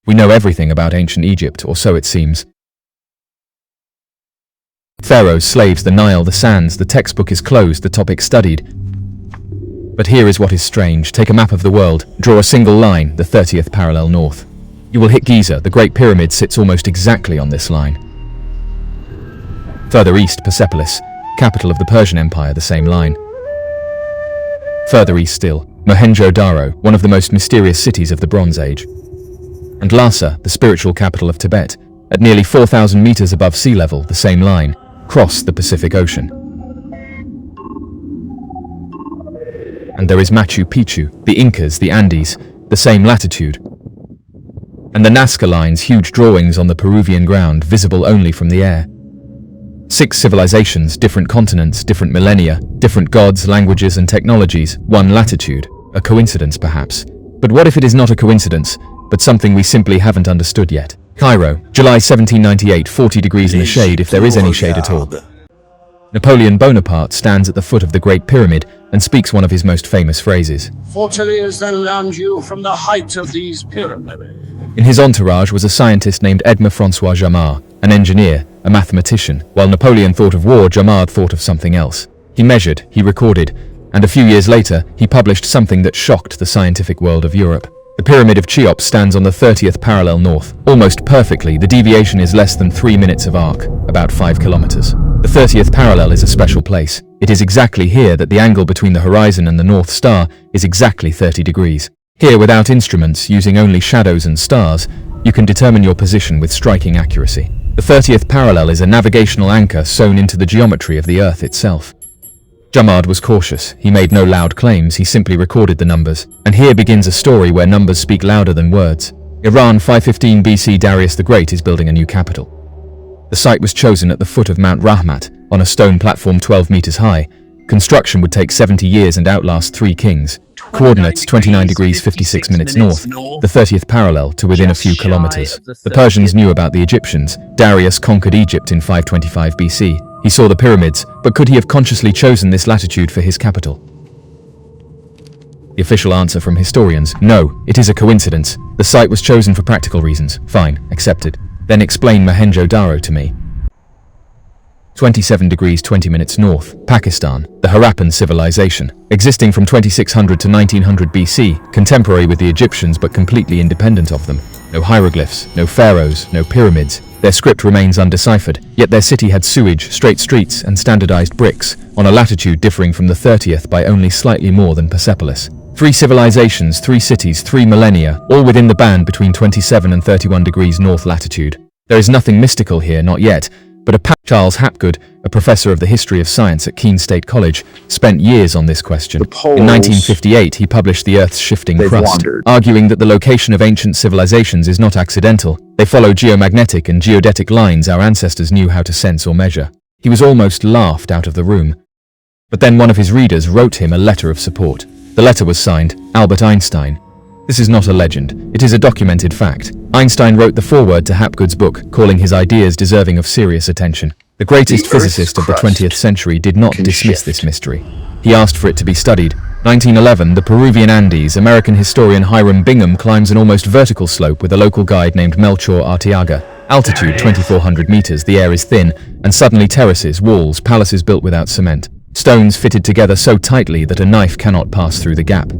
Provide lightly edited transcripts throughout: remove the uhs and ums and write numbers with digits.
We know everything about ancient Egypt, or so it seems. Pharaohs, slaves, the Nile, the sands, the textbook is closed, the topic studied. But here is what is strange. Take a map of the world, draw a single line, the 30th parallel north. You will hit Giza. The Great Pyramid sits almost exactly on this line. Further east, Persepolis, capital of the Persian Empire, the same line. Further east still, Mohenjo-Daro, one of the most mysterious cities of the Bronze Age. And Lhasa, the spiritual capital of Tibet, at nearly 4,000 meters above sea level, the same line, cross the Pacific Ocean. And there is Machu Picchu, the Incas, the Andes, the same latitude. And the Nazca lines, huge drawings on the Peruvian ground, visible only from the air. 6 civilizations, different continents, different millennia, different gods, languages and technologies, one latitude. A coincidence, perhaps. But what if it is not a coincidence, but something we simply haven't understood yet? Cairo, July 1798, 40 degrees in the shade, if there is any shade at all. Napoleon Bonaparte stands at the foot of the Great Pyramid and speaks one of his most famous phrases. 40 years then land you from the height of these pyramids. In his entourage was a scientist named Edmond-François Jomard, an engineer, a mathematician. While Napoleon thought of war, Jomard thought of something else. He measured, he recorded, and a few years later, he published something that shocked the scientific world of Europe. The Pyramid of Cheops stands on the 30th parallel north. Almost perfectly, the deviation is less than 3 minutes of arc, about 5 kilometers. The 30th parallel is a special place. It is exactly here that the angle between the horizon and the North Star is exactly 30 degrees. Here, without instruments, using only shadows and stars, you can determine your position with striking accuracy. The 30th parallel is a navigational anchor sewn into the geometry of the Earth itself. Jomard was cautious. He made no loud claims, he simply recorded the numbers. And here begins a story where numbers speak louder than words. Iran, 515 BC, Darius the Great is building a new capital. The site was chosen at the foot of Mount Rahmat, on a stone platform 12 meters high. Construction would take 70 years and outlast 3 kings. Coordinates 29 degrees 56 minutes north, the 30th parallel to within a few kilometers. The Persians knew about the Egyptians. Darius conquered Egypt in 525 BC. He saw the pyramids, but could he have consciously chosen this latitude for his capital? The official answer from historians: no, it is a coincidence. The site was chosen for practical reasons. Fine, accepted. Then explain Mohenjo-Daro to me. 27 degrees 20 minutes north, Pakistan, the Harappan civilization, existing from 2600 to 1900 BC, contemporary with the Egyptians but completely independent of them. No hieroglyphs, no pharaohs, no pyramids. Their script remains undeciphered, yet their city had sewage, straight streets, and standardized bricks, on a latitude differing from the 30th by only slightly more than Persepolis. 3 civilizations, 3 cities, 3 millennia, all within the band between 27 and 31 degrees north latitude. There is nothing mystical here, not yet, but Charles Hapgood, a professor of the history of science at Keene State College, spent years on this question. In 1958, he published The Earth's Shifting Crust, arguing that the location of ancient civilizations is not accidental. They follow geomagnetic and geodetic lines our ancestors knew how to sense or measure. He was almost laughed out of the room. But then one of his readers wrote him a letter of support. The letter was signed, Albert Einstein. This is not a legend, it is a documented fact. Einstein wrote the foreword to Hapgood's book, calling his ideas deserving of serious attention. The greatest physicist of the 20th century did not dismiss this mystery. He asked for it to be studied. 1911, the Peruvian Andes, American historian Hiram Bingham climbs an almost vertical slope with a local guide named Melchor Arteaga. Altitude 2,400 meters, the air is thin, and suddenly terraces, walls, palaces built without cement. Stones fitted together so tightly that a knife cannot pass through the gap.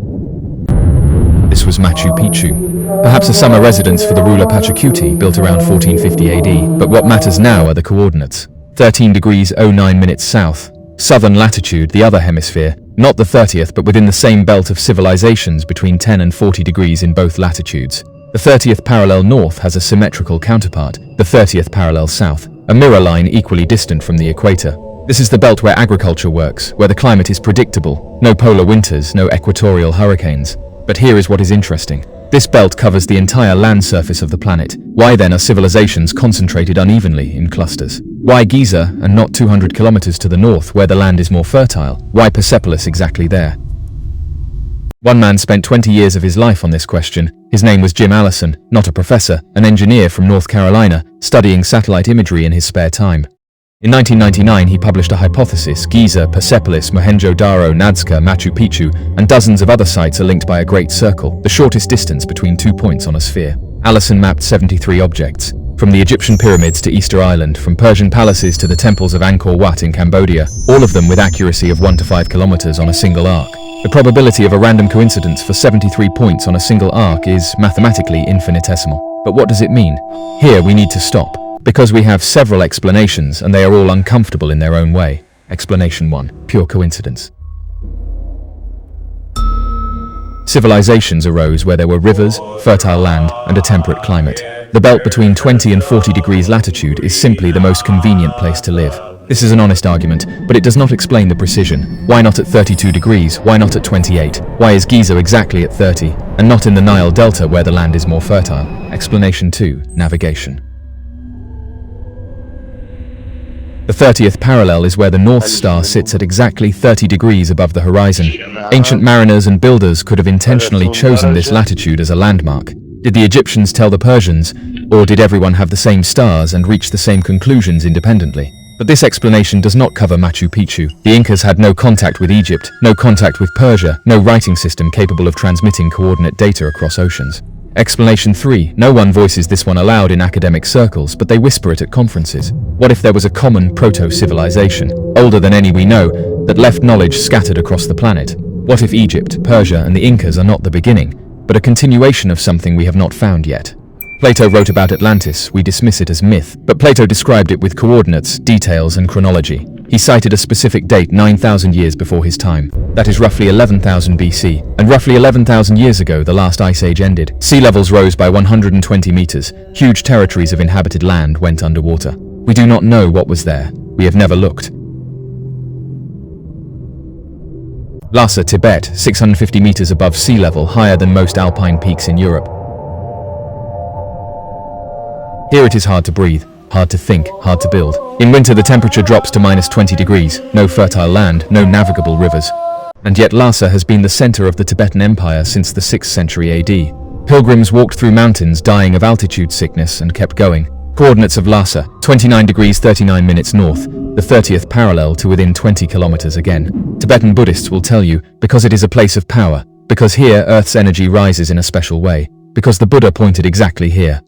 This was Machu Picchu, perhaps a summer residence for the ruler Pachacuti, built around 1450 AD, but what matters now are the coordinates. 13 degrees 09 minutes south, southern latitude, the other hemisphere, not the 30th but within the same belt of civilizations between 10 and 40 degrees in both latitudes. The 30th parallel north has a symmetrical counterpart, the 30th parallel south, a mirror line equally distant from the equator. This is the belt where agriculture works, where the climate is predictable, no polar winters, no equatorial hurricanes. But here is what is interesting. This belt covers the entire land surface of the planet. Why then are civilizations concentrated unevenly in clusters? Why Giza and not 200 kilometers to the north where the land is more fertile? Why Persepolis exactly there? One man spent 20 years of his life on this question. His name was Jim Alison, not a professor, an engineer from North Carolina, studying satellite imagery in his spare time. In 1999, he published a hypothesis: Giza, Persepolis, Mohenjo-Daro, Nazca, Machu Picchu, and dozens of other sites are linked by a great circle, the shortest distance between 2 points on a sphere. Alison mapped 73 objects, from the Egyptian pyramids to Easter Island, from Persian palaces to the temples of Angkor Wat in Cambodia, all of them with accuracy of 1 to 5 kilometers on a single arc. The probability of a random coincidence for 73 points on a single arc is mathematically infinitesimal. But what does it mean? Here we need to stop, because we have several explanations and they are all uncomfortable in their own way. Explanation 1. Pure coincidence. Civilizations arose where there were rivers, fertile land, and a temperate climate. The belt between 20 and 40 degrees latitude is simply the most convenient place to live. This is an honest argument, but it does not explain the precision. Why not at 32 degrees? Why not at 28? Why is Giza exactly at 30, and not in the Nile Delta where the land is more fertile? Explanation 2. Navigation. The 30th parallel is where the North Star sits at exactly 30 degrees above the horizon. Ancient mariners and builders could have intentionally chosen this latitude as a landmark. Did the Egyptians tell the Persians, or did everyone have the same stars and reach the same conclusions independently? But this explanation does not cover Machu Picchu. The Incas had no contact with Egypt, no contact with Persia, no writing system capable of transmitting coordinate data across oceans. Explanation 3. No one voices this one aloud in academic circles, but they whisper it at conferences. What if there was a common proto-civilization, older than any we know, that left knowledge scattered across the planet? What if Egypt, Persia, and the Incas are not the beginning, but a continuation of something we have not found yet? Plato wrote about Atlantis. We dismiss it as myth, but Plato described it with coordinates, details, and chronology. He cited a specific date 9,000 years before his time. That is roughly 11,000 BC, and roughly 11,000 years ago the last ice age ended. Sea levels rose by 120 meters. Huge territories of inhabited land went underwater. We do not know what was there. We have never looked. Lhasa, Tibet, 650 meters above sea level, higher than most alpine peaks in Europe. Here it is hard to breathe, hard to think, hard to build. In winter the temperature drops to minus 20 degrees, no fertile land, no navigable rivers. And yet Lhasa has been the center of the Tibetan Empire since the 6th century AD. Pilgrims walked through mountains dying of altitude sickness and kept going. Coordinates of Lhasa, 29 degrees 39 minutes north, the 30th parallel to within 20 kilometers again. Tibetan Buddhists will tell you, because it is a place of power, because here Earth's energy rises in a special way, because the Buddha pointed exactly here.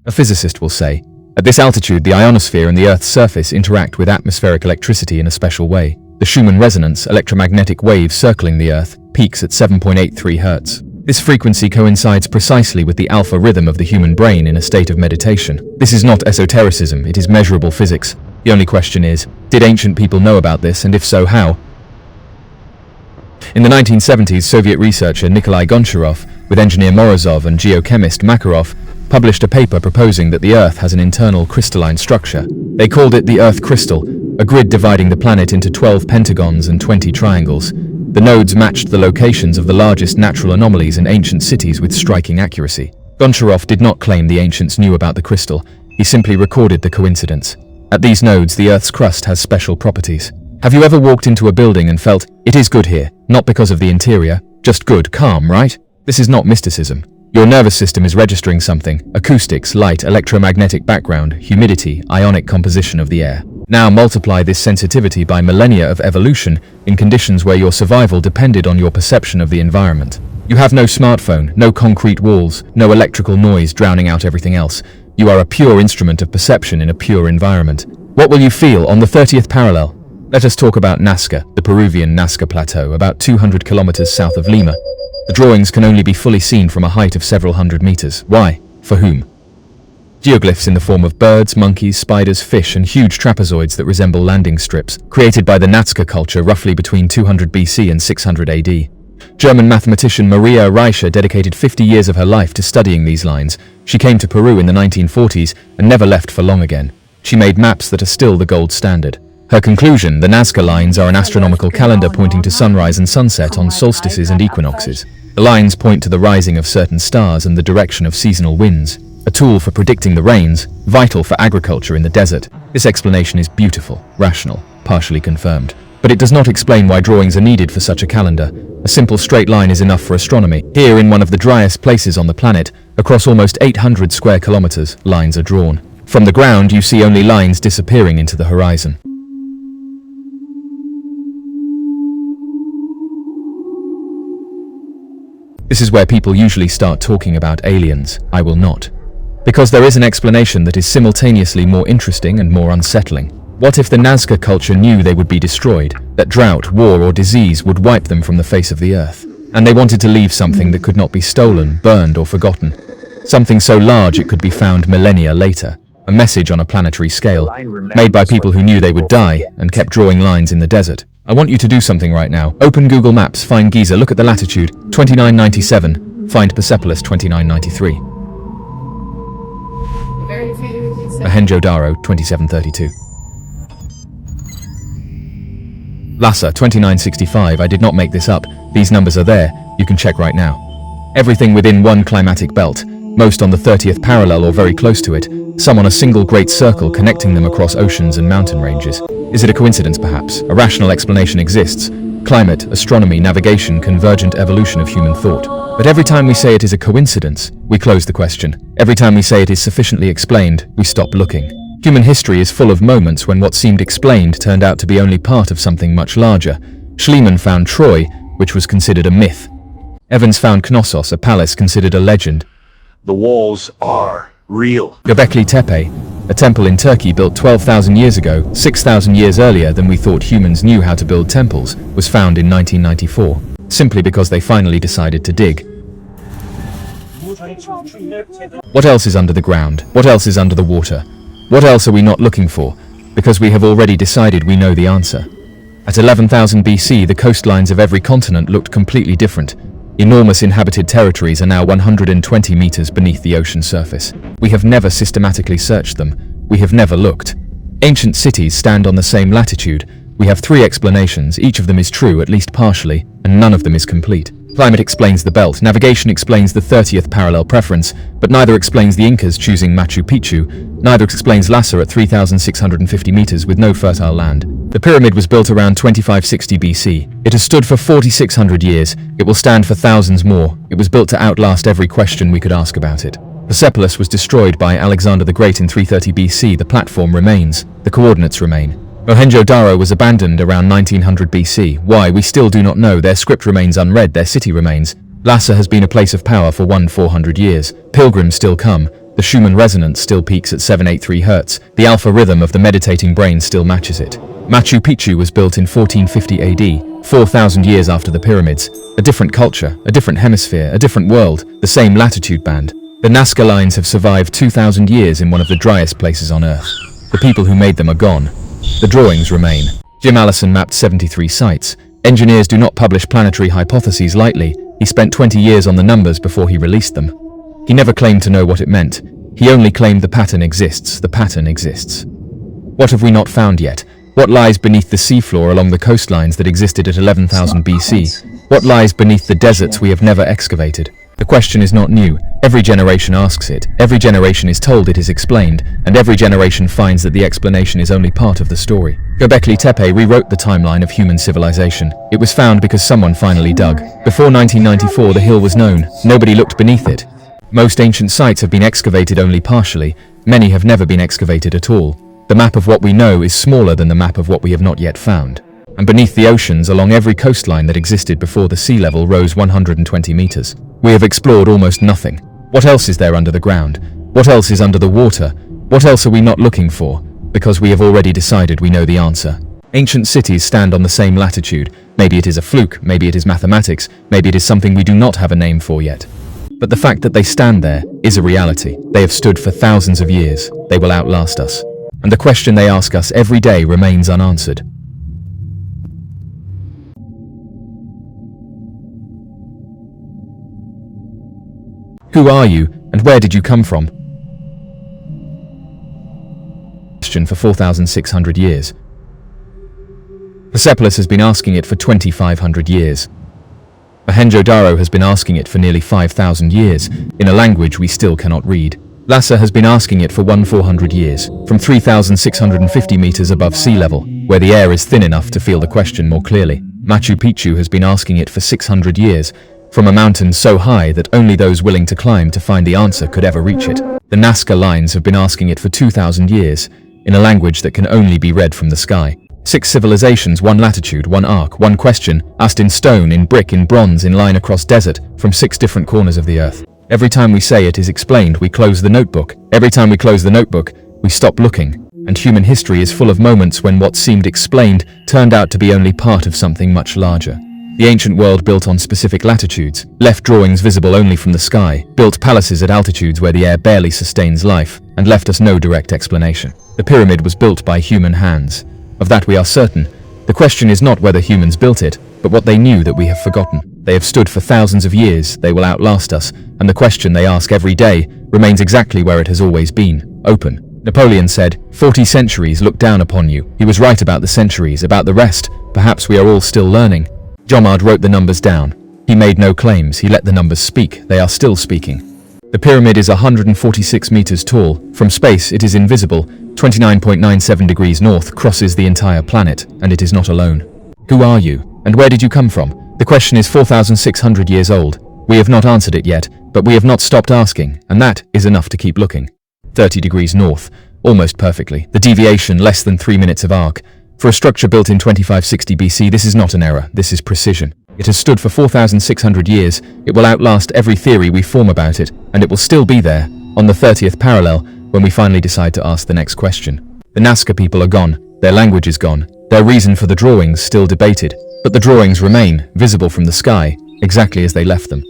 A physicist will say, at this altitude the ionosphere and the Earth's surface interact with atmospheric electricity in a special way. The Schumann resonance, electromagnetic waves circling the Earth, peaks at 7.83 Hz. This frequency coincides precisely with the alpha rhythm of the human brain in a state of meditation. This is not esotericism, it is measurable physics. The only question is, did ancient people know about this, and if so, how? In the 1970s, Soviet researcher Nikolai Goncharov, with engineer Morozov and geochemist Makarov, published a paper proposing that the Earth has an internal crystalline structure. They called it the Earth crystal, a grid dividing the planet into 12 pentagons and 20 triangles. The nodes matched the locations of the largest natural anomalies in ancient cities with striking accuracy. Goncharov did not claim the ancients knew about the crystal, he simply recorded the coincidence. At these nodes, the Earth's crust has special properties. Have you ever walked into a building and felt, it is good here, not because of the interior, just good, calm, right? This is not mysticism. Your nervous system is registering something: acoustics, light, electromagnetic background, humidity, ionic composition of the air. Now multiply this sensitivity by millennia of evolution in conditions where your survival depended on your perception of the environment. You have no smartphone, no concrete walls, no electrical noise drowning out everything else. You are a pure instrument of perception in a pure environment. What will you feel on the 30th parallel? Let us talk about Nazca, the Peruvian Nazca Plateau, about 200 kilometers south of Lima. The drawings can only be fully seen from a height of several hundred meters. Why? For whom? Geoglyphs in the form of birds, monkeys, spiders, fish, and huge trapezoids that resemble landing strips, created by the Nazca culture roughly between 200 BC and 600 AD. German mathematician Maria Reiche dedicated 50 years of her life to studying these lines. She came to Peru in the 1940s and never left for long again. She made maps that are still the gold standard. Her conclusion: the Nazca lines are an astronomical calendar pointing to sunrise and sunset on solstices and equinoxes. The lines point to the rising of certain stars and the direction of seasonal winds, a tool for predicting the rains, vital for agriculture in the desert. This explanation is beautiful, rational, partially confirmed. But it does not explain why drawings are needed for such a calendar. A simple straight line is enough for astronomy. Here, in one of the driest places on the planet, across almost 800 square kilometers, lines are drawn. From the ground, you see only lines disappearing into the horizon. This is where people usually start talking about aliens. I will not. Because there is an explanation that is simultaneously more interesting and more unsettling. What if the Nazca culture knew they would be destroyed, that drought, war, or disease would wipe them from the face of the earth? And they wanted to leave something that could not be stolen, burned, or forgotten. Something so large it could be found millennia later. A message on a planetary scale, made by people who knew they would die and kept drawing lines in the desert. I want you to do something right now. Open Google Maps, find Giza, look at the latitude, 2997, find Persepolis, 2993. Mohenjo-Daro, 2732. Lhasa, 2965, I did not make this up. These numbers are there, you can check right now. Everything within one climatic belt, most on the 30th parallel or very close to it, some on a single great circle connecting them across oceans and mountain ranges. Is it a coincidence perhaps? A rational explanation exists. Climate, astronomy, navigation, convergent evolution of human thought. But every time we say it is a coincidence, we close the question. Every time we say it is sufficiently explained, we stop looking. Human history is full of moments when what seemed explained turned out to be only part of something much larger. Schliemann found Troy, which was considered a myth. Evans found Knossos, a palace considered a legend. The walls are real. Göbekli Tepe, a temple in Turkey built 12,000 years ago, 6,000 years earlier than we thought humans knew how to build temples, was found in 1994, simply because they finally decided to dig. What else is under the ground? What else is under the water? What else are we not looking for? Because we have already decided we know the answer. At 11,000 BC, the coastlines of every continent looked completely different. Enormous inhabited territories are now 120 meters beneath the ocean surface. We have never systematically searched them. We have never looked. Ancient cities stand on the same latitude. We have 3 explanations, each of them is true, at least partially, and none of them is complete. Climate explains the belt, navigation explains the 30th parallel preference, but neither explains the Incas choosing Machu Picchu, neither explains Lhasa at 3,650 meters with no fertile land. The pyramid was built around 2560 BC. It has stood for 4,600 years. It will stand for thousands more. It was built to outlast every question we could ask about it. Persepolis was destroyed by Alexander the Great in 330 BC. The platform remains. The coordinates remain. Mohenjo-Daro was abandoned around 1900 BC. Why, we still do not know. Their script remains unread, their city remains. Lhasa has been a place of power for 400 years. Pilgrims still come. The Schumann resonance still peaks at 783 Hz. The alpha rhythm of the meditating brain still matches it. Machu Picchu was built in 1450 AD, 4,000 years after the pyramids. A different culture, a different hemisphere, a different world, the same latitude band. The Nazca lines have survived 2,000 years in one of the driest places on Earth. The people who made them are gone. The drawings remain. Jim Alison mapped 73 sites. Engineers do not publish planetary hypotheses lightly. He spent 20 years on the numbers before he released them. He never claimed to know what it meant. He only claimed the pattern exists. The pattern exists. What have we not found yet? What lies beneath the seafloor along the coastlines that existed at 11,000 BC? What lies beneath the deserts we have never excavated? The question is not new. Every generation asks it, every generation is told it is explained, and every generation finds that the explanation is only part of the story. Göbekli Tepe rewrote the timeline of human civilization. It was found because someone finally dug. Before 1994, the hill was known. Nobody looked beneath it. Most ancient sites have been excavated only partially. Many have never been excavated at all. The map of what we know is smaller than the map of what we have not yet found. And beneath the oceans, along every coastline that existed before the sea level rose 120 meters. We have explored almost nothing. What else is there under the ground? What else is under the water? What else are we not looking for? Because we have already decided we know the answer. Ancient cities stand on the same latitude. Maybe it is a fluke, maybe it is mathematics, maybe it is something we do not have a name for yet. But the fact that they stand there is a reality. They have stood for thousands of years. They will outlast us. And the question they ask us every day remains unanswered. Who are you, and where did you come from? Question for 4,600 years. Persepolis has been asking it for 2,500 years. Mohenjo-Daro has been asking it for nearly 5,000 years, in a language we still cannot read. Lhasa has been asking it for 1,400 years, from 3,650 meters above sea level, where the air is thin enough to feel the question more clearly. Machu Picchu has been asking it for 600 years, from a mountain so high that only those willing to climb to find the answer could ever reach it. The Nazca lines have been asking it for 2,000 years, in a language that can only be read from the sky. 6 civilizations, 1 latitude, 1 arc, 1 question, asked in stone, in brick, in bronze, in line across desert, from 6 different corners of the earth. Every time we say it is explained, we close the notebook. Every time we close the notebook, we stop looking. And human history is full of moments when what seemed explained turned out to be only part of something much larger. The ancient world built on specific latitudes, left drawings visible only from the sky, built palaces at altitudes where the air barely sustains life, and left us no direct explanation. The pyramid was built by human hands. Of that we are certain. The question is not whether humans built it, but what they knew that we have forgotten. They have stood for thousands of years, they will outlast us, and the question they ask every day remains exactly where it has always been, open. Napoleon said, 40 centuries looked down upon you. He was right about the centuries, about the rest. Perhaps we are all still learning. Jomard wrote the numbers down. He made no claims, he let the numbers speak. They are still speaking. The pyramid is 146 meters tall. From space it is invisible. 29.97 degrees north crosses the entire planet, and it is not alone. Who are you? And where did you come from? The question is 4,600 years old. We have not answered it yet, but we have not stopped asking, and that is enough to keep looking. 30 degrees north, almost perfectly. The deviation less than 3 minutes of arc. For a structure built in 2560 BC, this is not an error, this is precision. It has stood for 4,600 years, it will outlast every theory we form about it, and it will still be there, on the 30th parallel, when we finally decide to ask the next question. The Nazca people are gone, their language is gone, their reason for the drawings still debated, but the drawings remain, visible from the sky, exactly as they left them.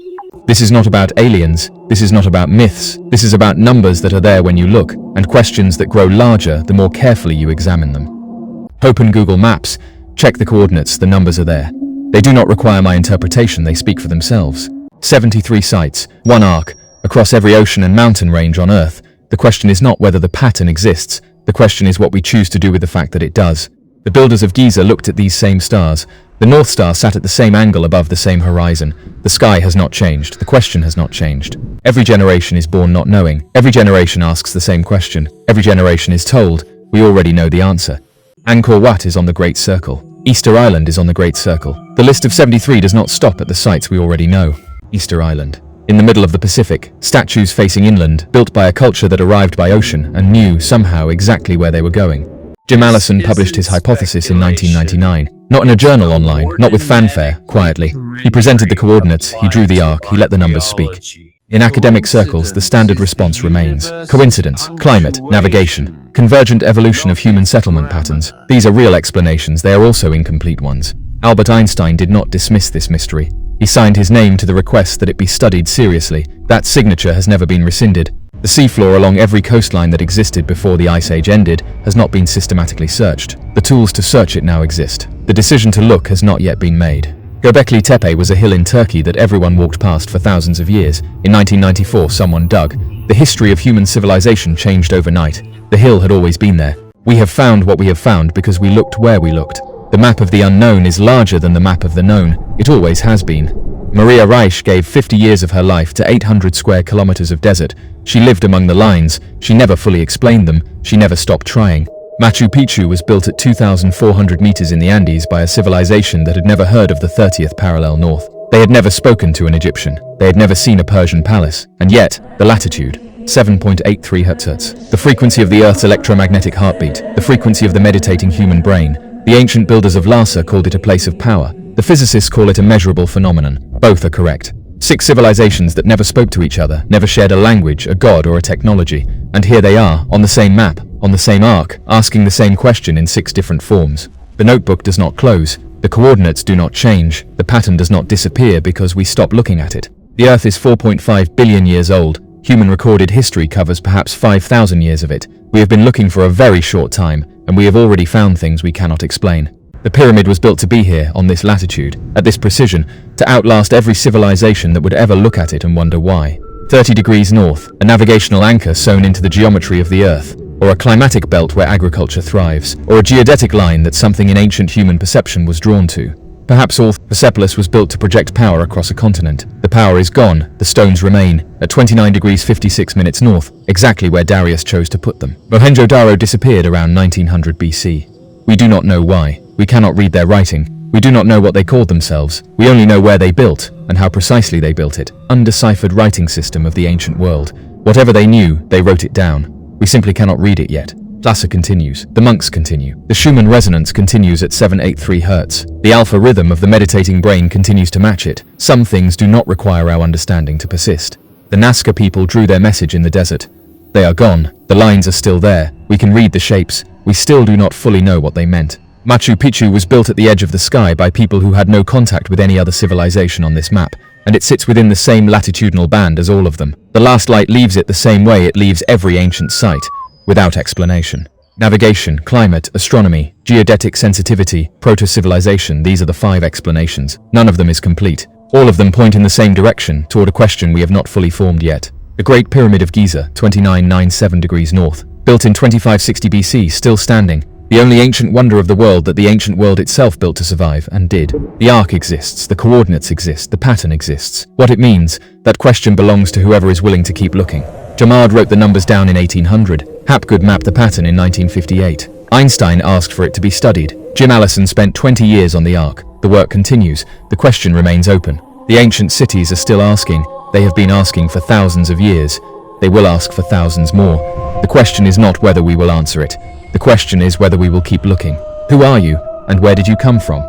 This is not about aliens, this is not about myths, this is about numbers that are there when you look, and questions that grow larger the more carefully you examine them. Open Google Maps, check the coordinates, the numbers are there. They do not require my interpretation, they speak for themselves. 73 sites, one arc, across every ocean and mountain range on Earth. The question is not whether the pattern exists, the question is what we choose to do with the fact that it does. The builders of Giza looked at these same stars. The North Star sat at the same angle above the same horizon. The sky has not changed, the question has not changed. Every generation is born not knowing. Every generation asks the same question. Every generation is told, we already know the answer. Angkor Wat is on the Great Circle. Easter Island is on the Great Circle. The list of 73 does not stop at the sites we already know. Easter Island. In the middle of the Pacific, statues facing inland, built by a culture that arrived by ocean and knew somehow exactly where they were going. Jim Alison published his hypothesis in 1999, not in a journal online, not with fanfare, quietly. He presented the coordinates, he drew the arc, he let the numbers speak. In academic circles, the standard response remains. Coincidence, climate, navigation, convergent evolution of human settlement patterns. These are real explanations, they are also incomplete ones. Albert Einstein did not dismiss this mystery. He signed his name to the request that it be studied seriously. That signature has never been rescinded. The seafloor along every coastline that existed before the Ice Age ended has not been systematically searched. The tools to search it now exist. The decision to look has not yet been made. Göbekli Tepe was a hill in Turkey that everyone walked past for thousands of years. In 1994, someone dug. The history of human civilization changed overnight. The hill had always been there. We have found what we have found because we looked where we looked. The map of the unknown is larger than the map of the known. It always has been. Maria Reich gave 50 years of her life to 800 square kilometers of desert. She lived among the lines. She never fully explained them. She never stopped trying. Machu Picchu was built at 2,400 meters in the Andes by a civilization that had never heard of the 30th parallel north. They had never spoken to an Egyptian. They had never seen a Persian palace. And yet, the latitude, 7.83 Hz, the frequency of the Earth's electromagnetic heartbeat, the frequency of the meditating human brain. The ancient builders of Lhasa called it a place of power. The physicists call it a measurable phenomenon. Both are correct. 6 civilizations that never spoke to each other, never shared a language, a god, or a technology. And here they are, on the same map, on the same arc, asking the same question in 6 different forms. The notebook does not close. The coordinates do not change. The pattern does not disappear because we stop looking at it. The Earth is 4.5 billion years old. Human recorded history covers perhaps 5,000 years of it. We have been looking for a very short time, and we have already found things we cannot explain. The pyramid was built to be here, on this latitude, at this precision, to outlast every civilization that would ever look at it and wonder why. 30 degrees north, a navigational anchor sewn into the geometry of the Earth, or a climatic belt where agriculture thrives, or a geodetic line that something in ancient human perception was drawn to. Perhaps all Persepolis was built to project power across a continent. The power is gone, the stones remain, at 29 degrees 56 minutes north, exactly where Darius chose to put them. Mohenjo-Daro disappeared around 1900 BC. We do not know why. We cannot read their writing. We do not know what they called themselves. We only know where they built, and how precisely they built it. Undeciphered writing system of the ancient world. Whatever they knew, they wrote it down. We simply cannot read it yet. Lhasa continues. The monks continue. The Schumann resonance continues at 783 Hz. The alpha rhythm of the meditating brain continues to match it. Some things do not require our understanding to persist. The Nazca people drew their message in the desert. They are gone. The lines are still there. We can read the shapes. We still do not fully know what they meant. Machu Picchu was built at the edge of the sky by people who had no contact with any other civilization on this map, and it sits within the same latitudinal band as all of them. The last light leaves it the same way it leaves every ancient site, without explanation. Navigation, climate, astronomy, geodetic sensitivity, proto-civilization, these are the 5 explanations. None of them is complete. All of them point in the same direction, toward a question we have not fully formed yet. The Great Pyramid of Giza, 2997 degrees north, built in 2560 BC, still standing. The only ancient wonder of the world that the ancient world itself built to survive, and did. The arc exists, the coordinates exist, the pattern exists. What it means, that question belongs to whoever is willing to keep looking. Jomard wrote the numbers down in 1800. Hapgood mapped the pattern in 1958. Einstein asked for it to be studied. Jim Alison spent 20 years on the arc. The work continues. The question remains open. The ancient cities are still asking. They have been asking for thousands of years. They will ask for thousands more. The question is not whether we will answer it. The question is whether we will keep looking. Who are you, and where did you come from?